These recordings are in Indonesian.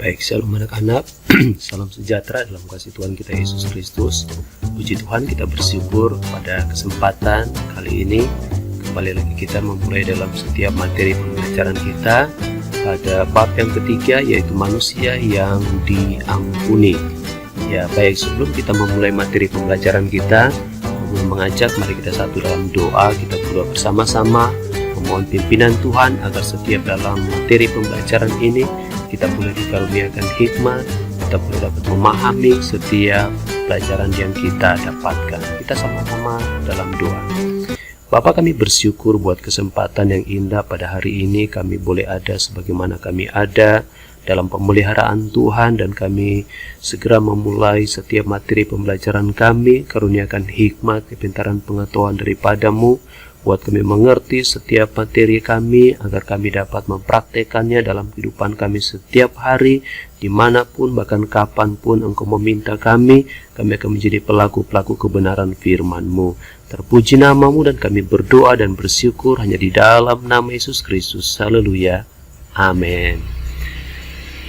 Baik, shalom anak-anak. Salam sejahtera dalam kasih Tuhan kita Yesus Kristus. Puji Tuhan, kita bersyukur pada kesempatan kali ini kembali lagi kita memulai dalam setiap materi pembelajaran kita pada bab yang ketiga, yaitu manusia yang diampuni. Ya, baik, sebelum kita memulai materi pembelajaran kita, aku mengajak mari kita satu dalam doa. Kita berdoa bersama-sama memohon pimpinan Tuhan agar setiap dalam materi pembelajaran ini kita boleh dikaruniakan hikmat, kita boleh dapat memahami setiap pelajaran yang kita dapatkan. Kita sama-sama dalam doa. Bapa, kami bersyukur buat kesempatan yang indah pada hari ini. Kami boleh ada sebagaimana kami ada dalam pemeliharaan Tuhan, dan kami segera memulai setiap materi pembelajaran kami. Karuniakan hikmat, kepintaran, pengetahuan daripadamu, buat kami mengerti setiap materi kami, agar kami dapat mempraktekannya dalam kehidupan kami setiap hari, dimanapun bahkan kapanpun Engkau meminta kami akan menjadi pelaku-pelaku kebenaran firman-Mu. Terpuji nama-Mu, dan kami berdoa dan bersyukur hanya di dalam nama Yesus Kristus. Haleluya. Amin.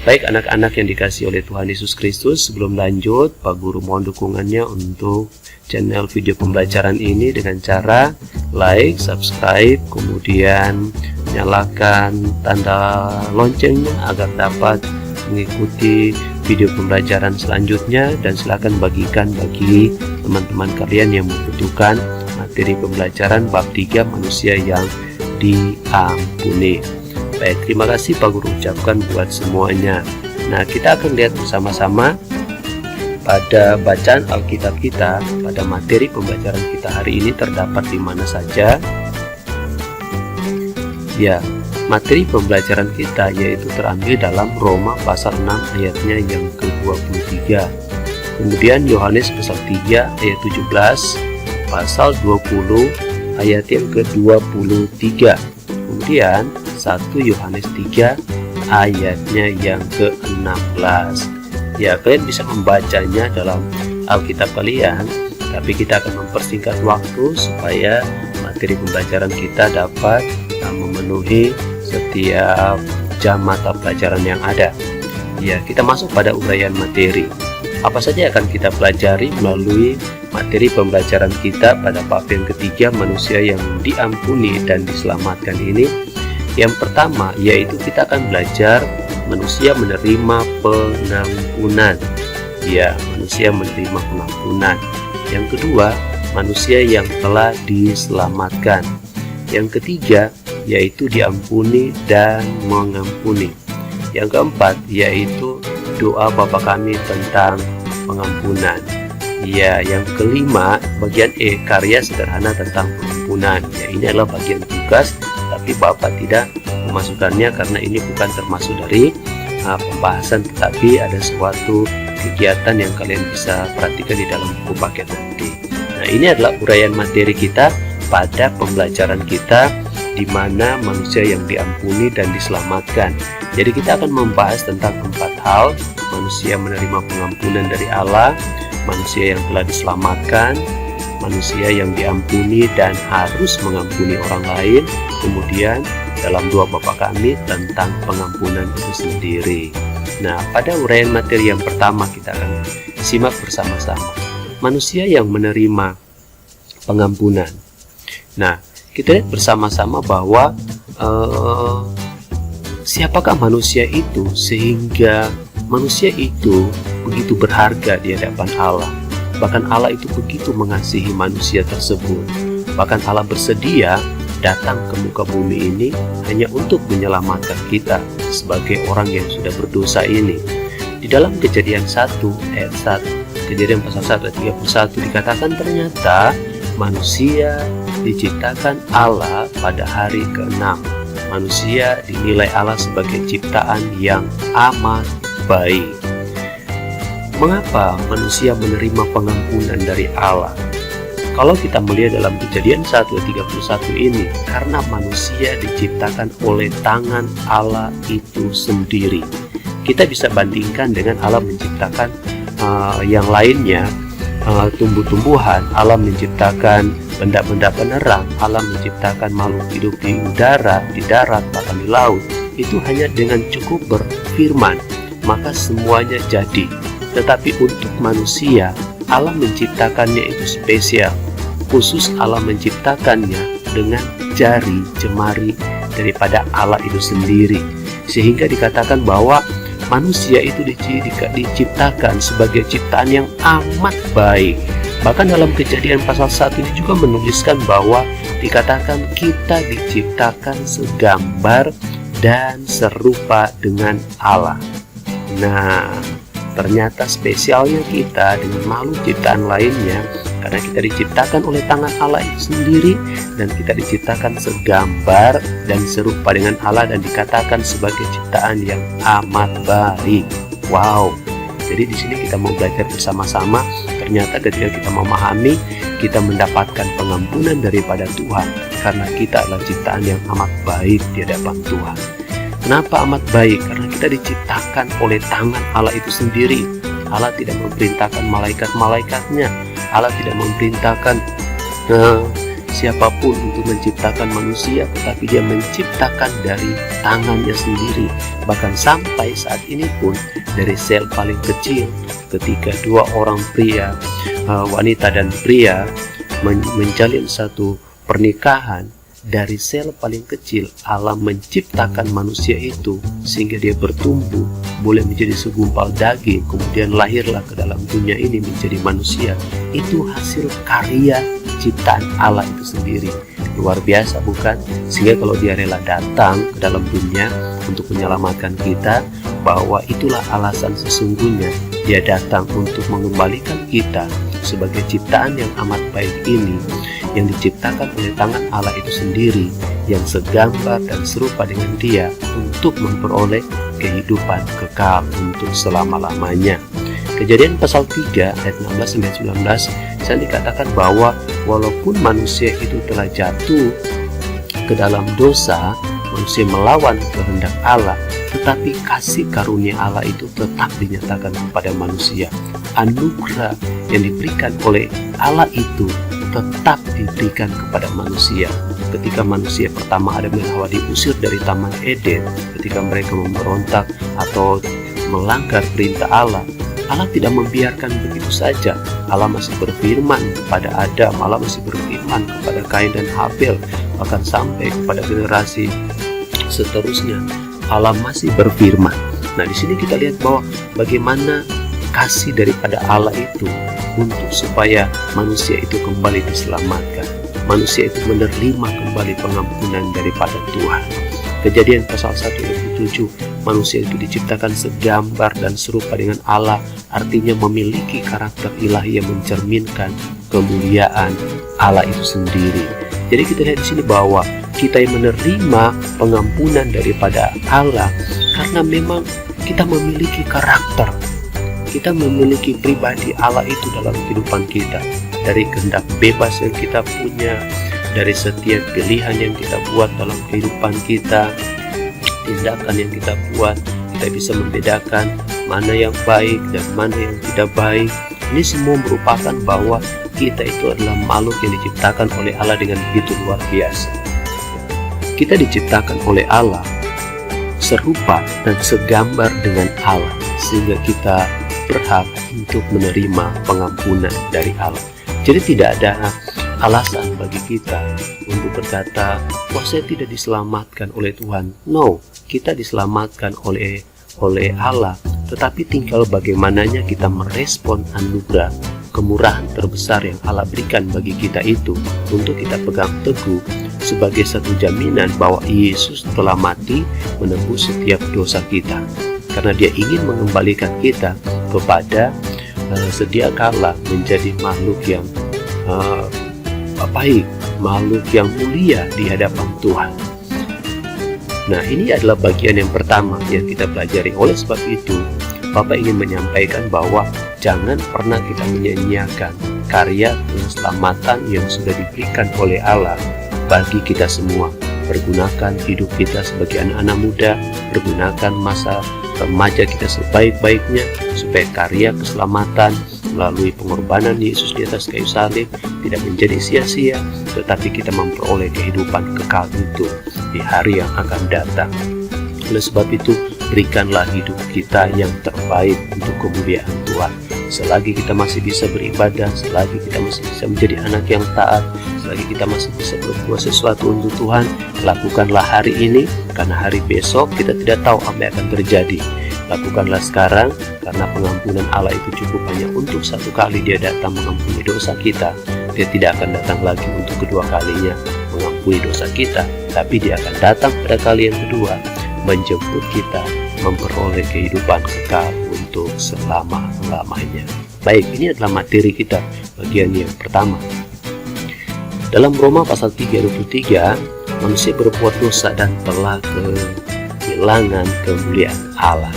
Baik anak-anak yang dikasihi oleh Tuhan Yesus Kristus, sebelum lanjut, Pak Guru mohon dukungannya untuk channel video pembelajaran ini dengan cara like, subscribe, kemudian nyalakan tanda loncengnya agar dapat mengikuti video pembelajaran selanjutnya, dan silakan bagikan bagi teman-teman kalian yang membutuhkan materi pembelajaran bab 3 manusia yang diampuni. Baik, terima kasih Pak Guru ucapkan buat semuanya. Nah, kita akan lihat bersama-sama pada bacaan Alkitab kita, pada materi pembelajaran kita hari ini terdapat di mana saja. Ya, materi pembelajaran kita yaitu terambil dalam Roma pasal 6 ayatnya yang ke-23. Kemudian Yohanes pasal 3 ayat 17, pasal 20 ayat yang ke-23. Kemudian 1 Yohanes 3 ayatnya yang ke-16. Ya, kalian bisa membacanya dalam Alkitab kalian, tapi kita akan mempersingkat waktu supaya materi pembelajaran kita dapat memenuhi setiap jam mata pelajaran yang ada. Ya, kita masuk pada uraian materi. Apa saja akan kita pelajari melalui materi pembelajaran kita pada bab yang ketiga, manusia yang diampuni dan diselamatkan ini? Yang pertama, yaitu kita akan belajar manusia menerima pengampunan. Ya, manusia menerima pengampunan. Yang kedua, manusia yang telah diselamatkan. Yang ketiga, yaitu diampuni dan mengampuni. Yang keempat, yaitu doa Bapa kami tentang pengampunan. Ya, yang kelima, bagian E, karya sederhana tentang pengampunan. Ya, ini adalah bagian tugas, tapi Bapak tidak memasukkannya karena ini bukan termasuk dari pembahasan, tetapi ada suatu kegiatan yang kalian bisa perhatikan di dalam buku paket nanti. Nah, ini adalah uraian materi kita pada pembelajaran kita di mana manusia yang diampuni dan diselamatkan. Jadi kita akan membahas tentang 4 hal: manusia menerima pengampunan dari Allah, manusia yang telah diselamatkan, manusia yang diampuni dan harus mengampuni orang lain, kemudian dalam doa Bapa kami tentang pengampunan itu sendiri. Nah, pada uraian materi yang pertama kita akan simak bersama-sama manusia yang menerima pengampunan. Nah, kita lihat bersama-sama bahwa siapakah manusia itu sehingga manusia itu begitu berharga di hadapan Allah. Bahkan Allah itu begitu mengasihi manusia tersebut. Bahkan Allah bersedia datang ke muka bumi ini hanya untuk menyelamatkan kita sebagai orang yang sudah berdosa ini. Di dalam Kejadian 1 ayat 1, Kejadian pasal 1 ayat 31 dikatakan ternyata manusia diciptakan Allah pada hari ke-6. Manusia dinilai Allah sebagai ciptaan yang amat baik. Mengapa manusia menerima pengampunan dari Allah? Kalau kita melihat dalam Kejadian 1 ayat 31 ini, karena manusia diciptakan oleh tangan Allah itu sendiri. Kita bisa bandingkan dengan Allah menciptakan yang lainnya, tumbuh-tumbuhan, Allah menciptakan benda-benda penerang, Allah menciptakan makhluk hidup di udara, di darat, bahkan di laut. Itu hanya dengan cukup berfirman. maka semuanya jadi. Tetapi untuk manusia, Allah menciptakannya itu spesial. Khusus Allah menciptakannya dengan jari jemari daripada Allah itu sendiri. Sehingga dikatakan bahwa manusia itu diciptakan sebagai ciptaan yang amat baik. Bahkan dalam Kejadian pasal 1 ini juga menuliskan bahwa dikatakan kita diciptakan segambar dan serupa dengan Allah. Nah, ternyata spesialnya kita dengan makhluk ciptaan lainnya, karena kita diciptakan oleh tangan Allah itu sendiri, dan kita diciptakan segambar dan serupa dengan Allah, dan dikatakan sebagai ciptaan yang amat baik. Wow. Jadi di sini kita mau belajar bersama-sama. Ternyata ketika kita memahami, kita mendapatkan pengampunan daripada Tuhan, karena kita adalah ciptaan yang amat baik di hadapan Tuhan. Kenapa amat baik? Karena kita diciptakan oleh tangan Allah itu sendiri. Allah tidak memerintahkan malaikat-malaikatnya. Allah tidak memerintahkan siapapun untuk menciptakan manusia, tetapi Dia menciptakan dari tangannya sendiri. Bahkan sampai saat ini pun, dari sel paling kecil, ketika dua orang pria, wanita dan pria menjalin satu pernikahan, dari sel paling kecil Allah menciptakan manusia itu sehingga dia bertumbuh, boleh menjadi segumpal daging, kemudian lahirlah ke dalam dunia ini menjadi manusia. Itu hasil karya ciptaan Allah itu sendiri. Luar biasa bukan? Sehingga kalau Dia rela datang ke dalam dunia untuk menyelamatkan kita, bahwa itulah alasan sesungguhnya Dia datang untuk mengembalikan kita sebagai ciptaan yang amat baik ini, yang diciptakan oleh tangan Allah itu sendiri, yang segambar dan serupa dengan Dia, untuk memperoleh kehidupan kekal untuk selama-lamanya. Kejadian pasal 3 ayat 16-19 saya dikatakan bahwa walaupun manusia itu telah jatuh ke dalam dosa, manusia melawan kehendak Allah, tetapi kasih karunia Allah itu tetap dinyatakan kepada manusia. Anugerah yang diberikan oleh Allah itu tetap diberikan kepada manusia. Ketika manusia pertama Adam dan Hawa diusir dari Taman Eden, ketika mereka memberontak atau melanggar perintah Allah, Allah tidak membiarkan begitu saja. Allah masih berfirman kepada Adam, Allah masih berfirman kepada Kain dan Habel, bahkan sampai kepada generasi seterusnya Allah masih berfirman. Nah, di sini kita lihat bahwa bagaimana kasih daripada Allah itu untuk supaya manusia itu kembali diselamatkan. Manusia itu menerima kembali pengampunan daripada Tuhan. Kejadian pasal 1 ayat 7, manusia itu diciptakan segambar dan serupa dengan Allah, artinya memiliki karakter ilahi yang mencerminkan kemuliaan Allah itu sendiri. Jadi kita lihat di sini bahwa kita yang menerima pengampunan daripada Allah karena memang kita memiliki karakter, kita memiliki pribadi Allah itu dalam kehidupan kita. Dari kehendak bebas yang kita punya, dari setiap pilihan yang kita buat dalam kehidupan kita, tindakan yang kita buat, kita bisa membedakan mana yang baik dan mana yang tidak baik. Ini semua merupakan bahwa kita itu adalah makhluk yang diciptakan oleh Allah dengan begitu luar biasa. Kita diciptakan oleh Allah serupa dan segambar dengan Allah, sehingga kita berhak untuk menerima pengampunan dari Allah. Jadi tidak ada alasan bagi kita untuk berkata, wah saya tidak diselamatkan oleh Tuhan. No, kita diselamatkan oleh Allah, tetapi tinggal bagaimananya kita merespon anugerah, kemurahan terbesar yang Allah berikan bagi kita itu, untuk kita pegang teguh sebagai satu jaminan bahwa Yesus telah mati menebus setiap dosa kita, karena Dia ingin mengembalikan kita kepada sedia kala menjadi makhluk yang baik, makhluk yang mulia di hadapan Tuhan. Nah, ini adalah bagian yang pertama yang kita pelajari. Oleh sebab itu, Bapak ingin menyampaikan bahwa jangan pernah kita menyia-nyiakan karya keselamatan yang sudah diberikan oleh Allah bagi kita semua. Pergunakan hidup kita sebagai anak-anak muda, pergunakan masa remaja kita sebaik-baiknya, supaya karya keselamatan melalui pengorbanan Yesus di atas kayu salib tidak menjadi sia-sia, tetapi kita memperoleh kehidupan kekal itu di hari yang akan datang. Oleh sebab itu, berikanlah hidup kita yang terbaik untuk kemuliaan Tuhan. Selagi kita masih bisa beribadah, selagi kita masih bisa menjadi anak yang taat, selagi kita masih bisa berbuat sesuatu untuk Tuhan, lakukanlah hari ini, karena hari besok kita tidak tahu apa yang akan terjadi. Lakukanlah sekarang, karena pengampunan Allah itu cukup hanya untuk satu kali Dia datang mengampuni dosa kita. Dia tidak akan datang lagi untuk kedua kalinya mengampuni dosa kita, tapi Dia akan datang pada kali yang kedua, menjemput kita memperoleh kehidupan kekal untuk selama-lamanya. Baik, ini adalah materi kita bagian yang pertama. Dalam Roma pasal 3:23, manusia berbuat dosa dan telah kehilangan kemuliaan Allah.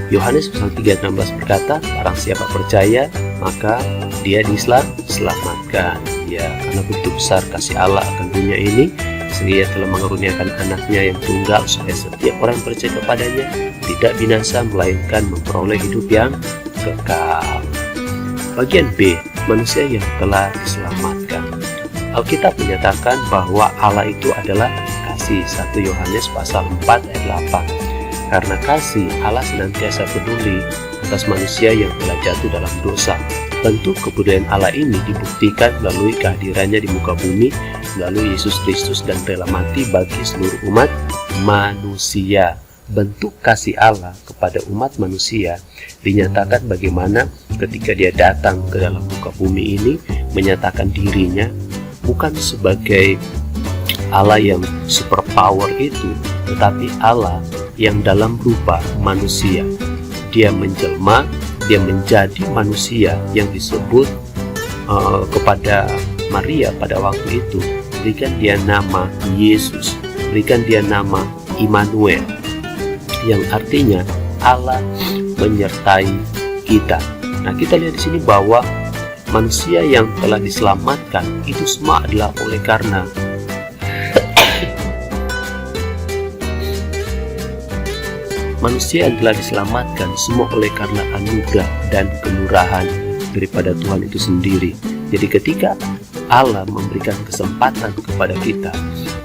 Yohanes pasal 3:16 berkata, barang siapa percaya, maka dia diselamatkan. Ya, karena begitu besar kasih Allah akan dunia ini, sehingga Ia telah mengaruniakan anaknya yang tunggal, supaya setiap orang yang percaya kepadanya tidak binasa, melainkan memperoleh hidup yang kekal. Bagian B, manusia yang telah diselamatkan. Alkitab menyatakan bahwa Allah itu adalah kasih. 1 Yohanes pasal 4 ayat 8. Karena kasih, Allah senantiasa peduli atas manusia yang telah jatuh dalam dosa. Tentu kepedulian Allah ini dibuktikan melalui kehadirannya di muka bumi, melalui Yesus Kristus dan rela mati bagi seluruh umat manusia. Bentuk kasih Allah kepada umat manusia dinyatakan bagaimana ketika Dia datang ke dalam muka bumi ini, menyatakan dirinya bukan sebagai Allah yang super power itu, tetapi Allah yang dalam rupa manusia. Dia menjelma, Dia menjadi manusia yang disebut kepada Maria pada waktu itu, berikan Dia nama Yesus, berikan Dia nama Immanuel, yang artinya Allah menyertai kita. Nah, kita lihat di sini bahwa manusia yang telah diselamatkan itu semua adalah oleh karena manusia yang telah diselamatkan semua oleh karena anugerah dan kemurahan daripada Tuhan itu sendiri. Jadi ketika Allah memberikan kesempatan kepada kita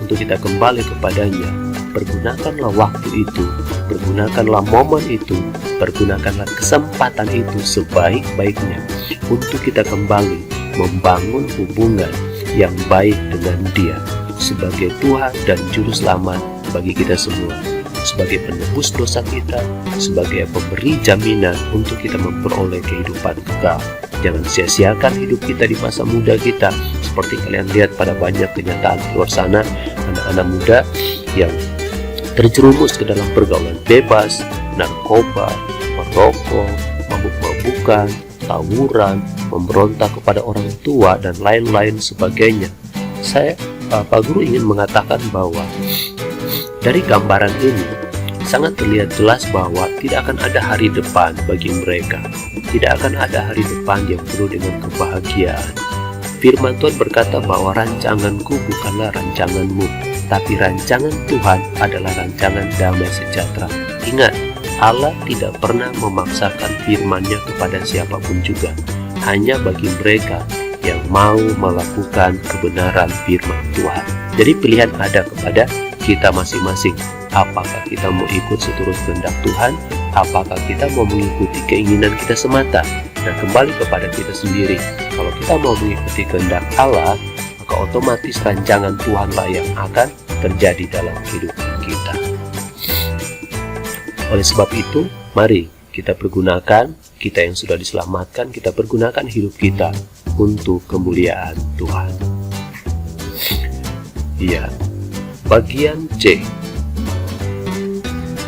untuk kita kembali kepadanya, pergunakanlah waktu itu, pergunakanlah momen itu, pergunakanlah kesempatan itu sebaik-baiknya untuk kita kembali membangun hubungan yang baik dengan Dia sebagai Tuhan dan Juru Selamat bagi kita semua, sebagai penebus dosa kita, sebagai pemberi jaminan untuk kita memperoleh kehidupan kekal. Jangan sia-siakan hidup kita di masa muda kita. Seperti kalian lihat pada banyak kenyataan di luar sana, anak-anak muda yang terjerumus ke dalam pergaulan bebas, narkoba, merokok, mabuk-mabukan, tawuran, memberontak kepada orang tua, dan lain-lain sebagainya. Pak Guru ingin mengatakan bahwa dari gambaran ini sangat terlihat jelas bahwa tidak akan ada hari depan bagi mereka. Tidak akan ada hari depan yang penuh dengan kebahagiaan. Firman Tuhan berkata bahwa rancanganku bukanlah rancanganmu, tapi rancangan Tuhan adalah rancangan damai sejahtera. Ingat, Allah tidak pernah memaksakan firman-Nya kepada siapapun juga, hanya bagi mereka yang mau melakukan kebenaran firman Tuhan. Jadi pilihan ada kepada kita masing-masing. Apakah kita mau ikut seturut kehendak Tuhan? Apakah kita mau mengikuti keinginan kita semata? Nah, kembali kepada kita sendiri. Kalau kita mau mengikuti kehendak Allah, maka otomatis rancangan Tuhanlah yang akan terjadi dalam kehidupan kita. Oleh sebab itu, mari kita pergunakan, kita yang sudah diselamatkan, kita pergunakan hidup kita untuk kemuliaan Tuhan. Iya. Bagian C.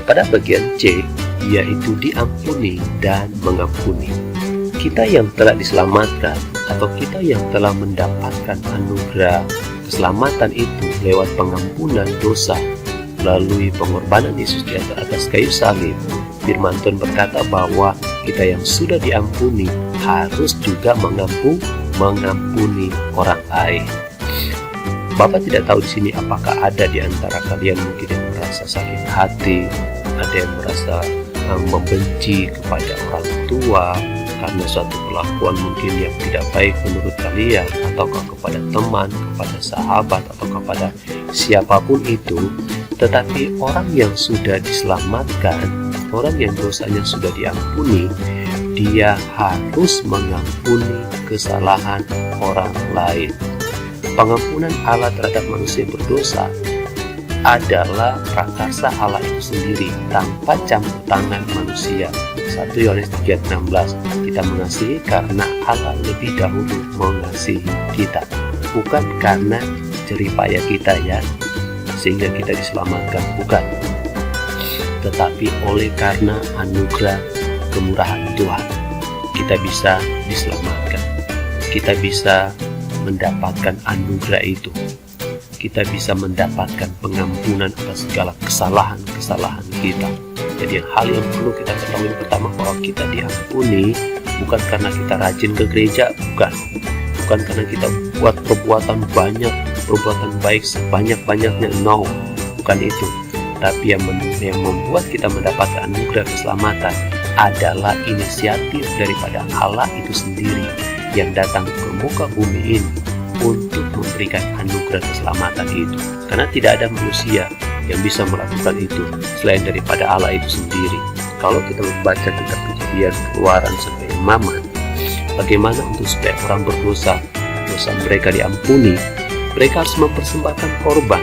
Pada bagian C, yaitu diampuni dan mengampuni. Kita yang telah diselamatkan atau kita yang telah mendapatkan anugerah keselamatan itu lewat pengampunan dosa melalui pengorbanan Yesus di atas kayu salib. Firman Tuhan berkata bahwa kita yang sudah diampuni harus juga mengampuni orang lain. Bapak tidak tahu di sini apakah ada di antara kalian mungkin yang merasa sakit hati, ada yang merasa membenci kepada orang tua karena suatu perlakuan mungkin yang tidak baik menurut kalian, ataukah kepada teman, kepada sahabat, atau kepada siapapun itu. Tetapi orang yang sudah diselamatkan, orang yang dosanya sudah diampuni, dia harus mengampuni kesalahan orang lain. Pengampunan Allah terhadap manusia berdosa adalah prakarsa Allah itu sendiri tanpa campur tangan manusia. 1 Yohanes 3:16. Kita mengasihi karena Allah lebih dahulu mengasihi kita, bukan karena jerih payah kita ya sehingga kita diselamatkan, bukan, tetapi oleh karena anugerah kemurahan Tuhan kita bisa diselamatkan, kita bisa mendapatkan anugerah itu, kita bisa mendapatkan pengampunan atas segala kesalahan-kesalahan kita. Jadi hal yang perlu kita ketahui pertama, bahwa kita diampuni bukan karena kita rajin ke gereja, bukan karena kita buat perbuatan banyak, perbuatan baik sebanyak-banyaknya, no, bukan itu. Tapi yang membuat kita mendapatkan anugerah keselamatan adalah inisiatif daripada Allah itu sendiri yang datang ke muka bumi ini untuk memberikan anugerah keselamatan itu. Karena tidak ada manusia yang bisa melakukan itu selain daripada Allah itu sendiri. Kalau kita membaca kitab Kejadian, Keluaran sampai Imamat, bagaimana untuk supaya orang berdosa, dosa mereka diampuni, mereka harus mempersembahkan korban.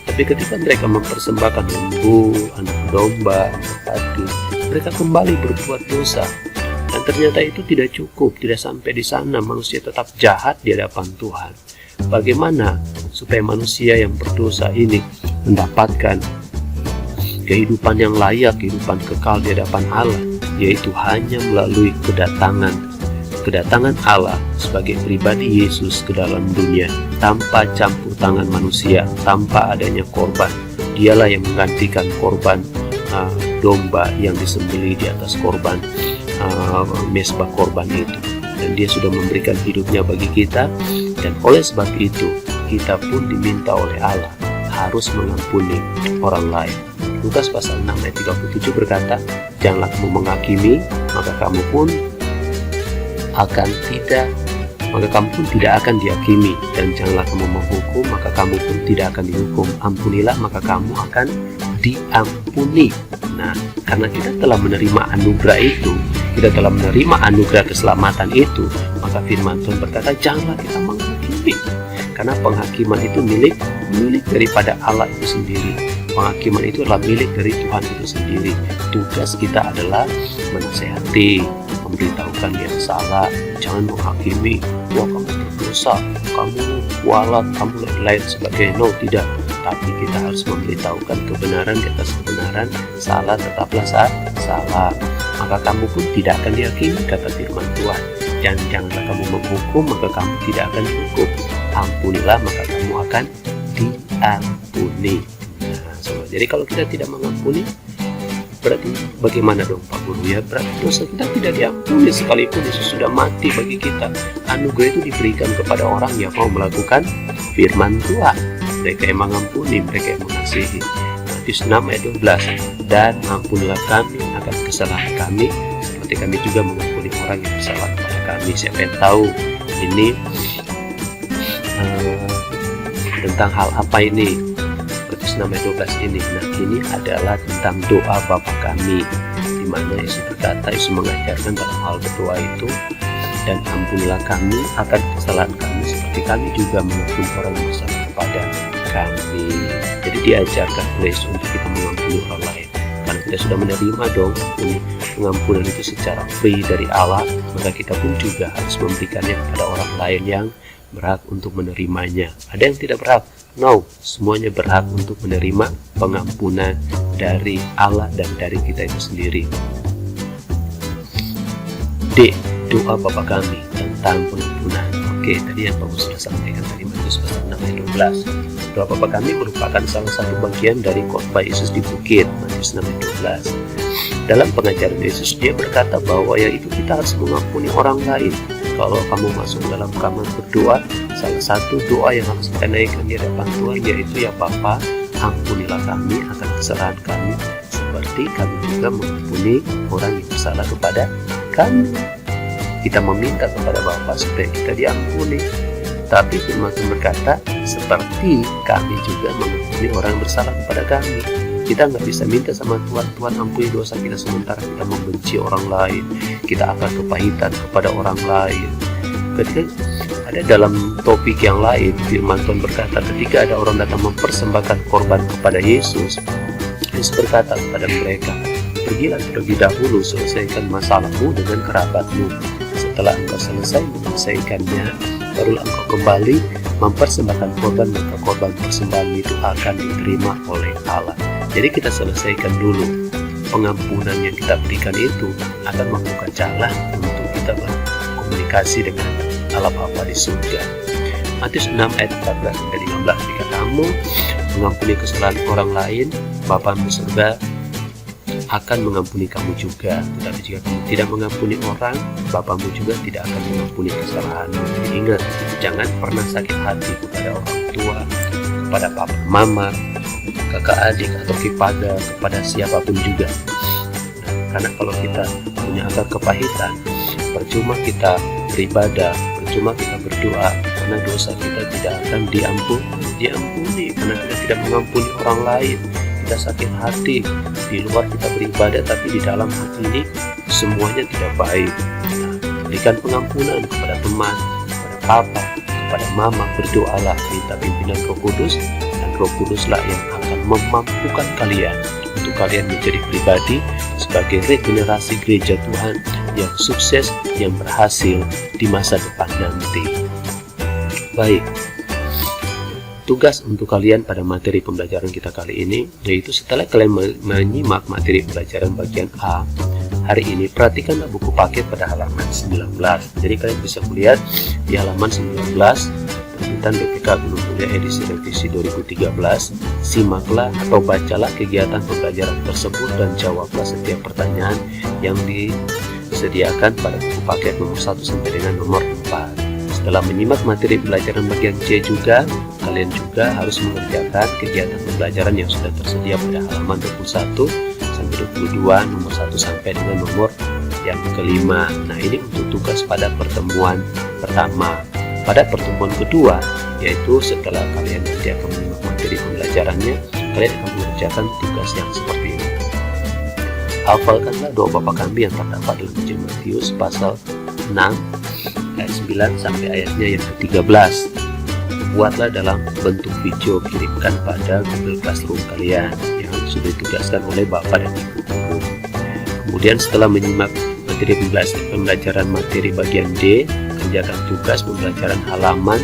Tapi ketika mereka mempersembahkan lembu, anak domba, padu, mereka kembali berbuat dosa. Dan ternyata itu tidak cukup, tidak sampai di sana, manusia tetap jahat di hadapan Tuhan. Bagaimana supaya manusia yang berdosa ini mendapatkan kehidupan yang layak, kehidupan kekal di hadapan Allah, yaitu hanya melalui kedatangan Allah sebagai pribadi Yesus ke dalam dunia tanpa campur tangan manusia, tanpa adanya korban. Dialah yang menggantikan korban domba yang disembelih di atas korban mezbah korban itu, dan dia sudah memberikan hidupnya bagi kita. Dan oleh sebab itu kita pun diminta oleh Allah harus mengampuni orang lain. Lukas pasal 6 ayat 37 berkata, janganlah kamu menghakimi, maka kamu pun tidak akan dihakimi, dan janganlah kamu menghukum, maka kamu pun tidak akan dihukum. Ampunilah, maka kamu akan diampuni. Nah, karena kita telah menerima anugerah itu, kita telah menerima anugerah keselamatan itu, maka firman Tuhan berkata, janganlah kita menghakimi, karena penghakiman itu milik daripada Allah itu sendiri. Penghakiman itu adalah milik dari Tuhan itu sendiri. Tugas kita adalah menasehati, memberitahukan yang salah, jangan menghakimi, wah kamu berdosa, kamu kualat, kamu lain sebagainya. No, tidak. Tapi kita harus memberitahukan kebenaran di atas kebenaran, salah tetaplah salah. Maka kamu pun tidak akan dihakimi, kata firman Tuhan. Dan janganlah kamu menghukum, maka kamu tidak akan dihukum. Ampunilah, maka kamu akan diampuni. Nah, jadi kalau kita tidak mengampuni, berarti bagaimana dong Pak Guru ya? Berarti dosa kita tidak diampuni sekalipun Yesus sudah mati bagi kita. Anugerah itu diberikan kepada orang yang mau melakukan firman Tuhan. Mereka yang mengampuni, mereka yang mengasihi. Matius 6 ayat 12. Dan ampunilah kami akan kesalahan kami, seperti kami juga mengampuni orang yang bersalah kepada kami. Siapa yang tahu ini tentang hal apa ini? Matius 6 ayat 12 ini. Nah, ini adalah tentang doa Bapa kami, di mana Yesus berkata, Yesus mengajarkan dalam hal berdoa itu, dan ampunilah kami akan kesalahan kami, seperti kami juga mengampuni orang yang bersalah kepada kami. Jadi diajarkan oleh Yesus untuk kita mengampuni orang lain. Karena kita sudah menerima dong pengampunan itu secara free dari Allah, maka kita pun juga harus memberikannya kepada orang lain yang berhak untuk menerimanya. Ada yang tidak berhak? No, semuanya berhak untuk menerima pengampunan dari Allah dan dari kita itu sendiri. D. Doa Bapa kami tentang pengampunan. Oke, tadi yang Bapak sudah sampaikan tadi, Matius pasal 6 ayat 12. Doa Bapa kami merupakan salah satu bagian dari khotbah Yesus di bukit, Matius 6 ayat 12. Dalam pengajaran Yesus, dia berkata bahwa yaitu kita harus mengampuni orang lain. Kalau kamu masuk dalam kamar berdoa, salah satu doa yang harus kita naikkan di hadapan Tuhan yaitu, ya Bapa, ampunilah kami akan kesalahan kami, seperti kami juga mengampuni orang yang bersalah kepada kami. Kita meminta kepada Bapa supaya kita diampuni. Tapi firman Tuhan berkata, seperti kami juga mengampuni orang yang bersalah kepada kami. Kita nggak bisa minta sama Tuhan, Tuhan ampuni dosa kita sementara kita membenci orang lain, kita akan kepahitan kepada orang lain. Ketika ada dalam topik yang lain, firman Tuhan berkata, ketika ada orang datang mempersembahkan korban kepada Yesus, Yesus berkata kepada mereka, pergilah terlebih dahulu selesaikan masalahmu dengan kerabatmu. Setelah engkau selesai menyelesaikannya, barulah engkau kembali mempersembahkan korban, maka korban persembahan itu akan diterima oleh Allah. Jadi kita selesaikan dulu. Pengampunan yang kita berikan itu akan membuka jalan untuk kita berkomunikasi dengan Allah Bapa di surga. Matius 6 ayat 14-15, jika kamu mengampuni kesalahan orang lain, Bapamu surga akan mengampuni kamu juga. Tetapi jika kamu tidak mengampuni orang, Bapamu juga tidak akan mengampuni kesalahanmu. Jadi ingat, jangan pernah sakit hati kepada orang tua, kepada papa, mama, kakak adik, atau kepada siapapun juga. Karena kalau kita punya akar kepahitan, percuma kita beribadah, percuma kita berdoa, karena dosa kita tidak akan diampuni, karena kita tidak mengampuni orang lain. Kita sakit hati, di luar kita beribadah, tapi di dalam hati ini semuanya tidak baik. Berikan pengampunan kepada teman, kepada papa, kepada mama, berdoalah, minta pimpinan Roh Kudus, dan Roh Kuduslah yang akan memampukan kalian untuk kalian menjadi pribadi sebagai regenerasi gereja Tuhan yang sukses, yang berhasil di masa depan nanti. Baik, tugas untuk kalian pada materi pembelajaran kita kali ini, yaitu setelah kalian menyimak materi pembelajaran bagian A hari ini, perhatikanlah buku paket pada halaman 19. Jadi kalian bisa melihat di halaman 19 terbitan BPK Gunung Mulia edisi revisi 2013. Simaklah atau bacalah kegiatan pembelajaran tersebut dan jawablah setiap pertanyaan yang disediakan pada buku paket nomor 1 sampai dengan nomor 4. Setelah menyimak materi pembelajaran bagian C juga, kalian juga harus mengerjakan kegiatan pembelajaran yang sudah tersedia pada halaman 21 sampai 22, nomor 1 sampai dengan nomor yang kelima. Nah, ini untuk tugas pada pertemuan pertama. Pada pertemuan kedua, yaitu setelah kalian nanti akan menyimak materi pembelajarannya, kalian akan mengerjakan tugas yang seperti ini. Hafalkanlah doa Bapa kami yang terdapat dalam Injil Matius pasal 6 ayat 9 sampai ayatnya yang ke-13. Buatlah dalam bentuk video, kirimkan pada Google Classroom kalian yang sudah ditugaskan oleh Bapak dan Ibu guru. Kemudian setelah menyimak materi pembelajaran materi bagian D, kerjakan tugas pembelajaran halaman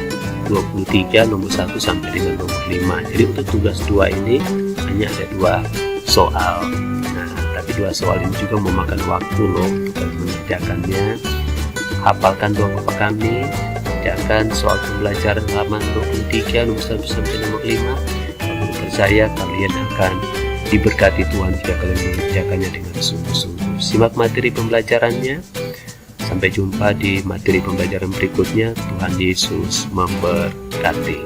23 nomor 1 sampai dengan nomor 5. Jadi untuk tugas 2 ini hanya ada 2 soal. Nah, tapi 2 soal ini juga memakan waktu loh untuk mengerjakannya. Hafalkan doa Bapa kami, kerjakan soal pembelajaran halaman 23 nomor 1 sampai nomor 5. Aku percaya kalian akan diberkati Tuhan jika kalian mengerjakannya dengan sungguh-sungguh. Simak materi pembelajarannya. Sampai jumpa di materi pembelajaran berikutnya. Tuhan Yesus memberkati.